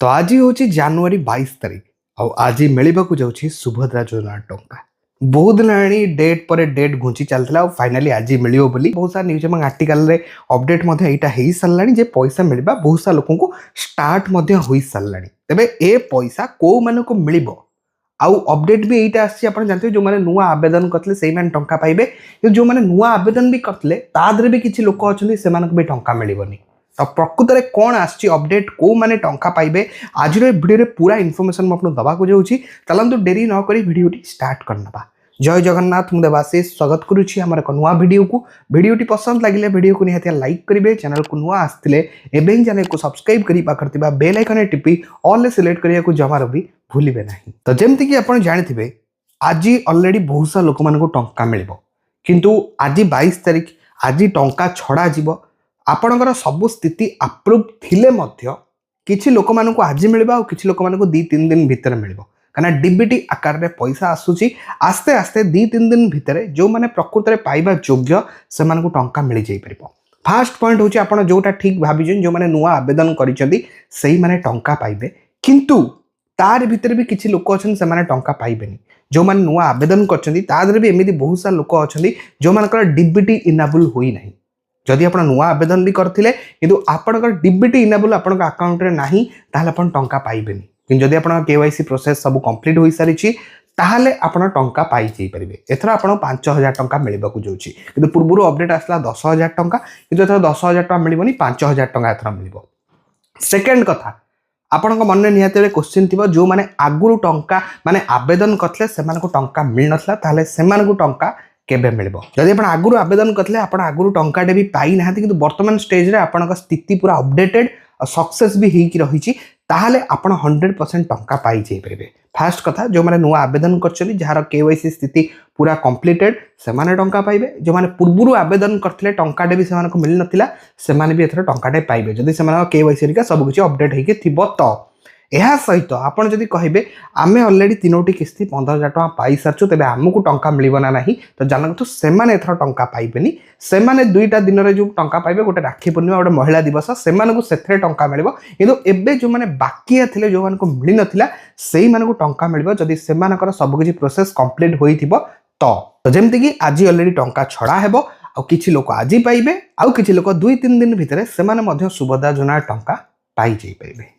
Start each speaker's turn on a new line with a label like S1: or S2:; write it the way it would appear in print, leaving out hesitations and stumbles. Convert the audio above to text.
S1: तो आज हूँ जनवरी 22 तारीख आज मिलवाक जाऊँगी सुभद्रा योजना टंका। बहुत दिन हेनी डेट पर डेट घुंची चलता फाइनाली आज मिल बहुत सारा न्यूज और आर्टिकल अपडेट यहाँ सारे पैसा मिलवा बहुत सारा लोक को स्टार्ट हो सारा तेज ए पैसा कौ मानक मिल आउ अपडेट भी यहीटा आप जानते जो मैंने नुआ आवेदन करते से टंका पाइबे जो मैंने नुआ आवेदन भी करते तादरे भी किसी लोक अच्छा से भी टंका मिलनी। तो प्रकृत में कौन आसची अपडेट को माने टंका पाइबे आज वीडियो पूरा इनफॉरमेशन आपको दबाक जाऊँगी। चलते डेरी नक वीडियो स्टार्ट करना। जय जगन्नाथ मुझे देवाशीष स्वागत करुच्ची आम एक नुआ वीडियो पसंद लगे वीडियो को निहाती लाइक करेंगे। चैनल को नुआ आसते एवं चैनल को सब्सक्राइब कर पाखर बेल आइकन टिपी ऑल सिलेक्ट करने को जमार भी भूलिए ना। तो जमती कि आप जानते आज अलरेडी बहुत सारा लोक मान टंका मिल किंतु आज 22 तारीख आज टंका छड़ा जीव आपणकर सब स्थिति अप्रूव थिले मध्य किछि लोक मानक आज मिलबा और किछि लोक मानक 2-3 दिन भितर मिलबो काना डीबीटी आकार रे पैसा आसुची आस्ते आस्ते 2-3 दिन भितर जो माने प्रकृत रे पाइबा योग्य से मानक टंका मिल जाई परिबो। फर्स्ट पॉइंट होची आपण जोटा ठीक भाबिजन जो माने नुआ आवेदन करिसेंती सेही माने टंका पाइबे किंतु तार भितर भी किछि लोक अछन से माने टंका पाइबेनी। जो माने नुआ आवेदन करछंती तादरे भी एमिति बहुत सारा लोक अछंती जो मानकर डीबीटी इनेबल होई नाही। जदि आप नुआ आवेदन भी करथिले किंतु आपनकर डीबीटी इनेबल आपन अकाउंट रे नाही ताहले आपन टंका पाइबेनी। किंतु जदि आपन केवाईसी प्रोसेस सब कंप्लीट होई सारिछि ताहले आपन टंका पाई जाई परिबे। एथरा आपन 5000 टंका मिलबाकू जाउछि किंतु पूर्वरु अपडेट आसला 10000 टंका किंतु एथरा 10000 टंका मिलिबोनी 5000 टंका एथरा मिलिबो। सेकंड कथा आपन मन में निहाती क्वेश्चन थी जो माने आगुरु टंका माने आवेदन करथिले सेमानकु टंका मिल नथला ताहले सेमानकु टंका केबे मिलबो। जदि आपण आगुरु आवेदन करथिले आपण आगुरु टंकाटे भी पाई नाहांती किंतु वर्तमान स्टेज रे आपनका स्थिति पूरा अपडेटेड और सक्सेस भी हेकी रहिछि ताहले आपण 100% टंका पाई जाई परिबे। फर्स्ट कथा जो माने नुआ आवेदन करछथि जहार केवाईसी स्थिति पूरा कंप्लीटेड से माने टंका पाइबे। जो माने पूर्वरु आवेदन करथिले टंकाटे भी सेमानकु मिल नथिला सेमाने भी एथरा टंकाटे पाइबे जदि सेमानका केवाईसी रिका सब किछि अपडेट हेकी थिबो। तो यह सहित आपड़ जदि कहे आम अलरेडी 3टी किस्ती 15000 टंका पाई सारछु तेज आमको टंका मिलना ना तो जानक से एथर टंका पाइबेनी। से 2टा दिन में जो टंका पाइबे गोटे राखी पूर्णिमा गोटे महिला दिवस से टंका मिल कि जो मैंने बाकी थे जो मानक मिल नाला से टंका मिल जदि से सबकि प्रोसेस कंप्लीट हो। जमती कि आज अलरेडी टंका छड़ा हेब आ किछि लोक आज पाइबे आउ किछि लोक 2-3 दिन भितर से सुभद्रा योजना टंका पाई जाई पाइबे।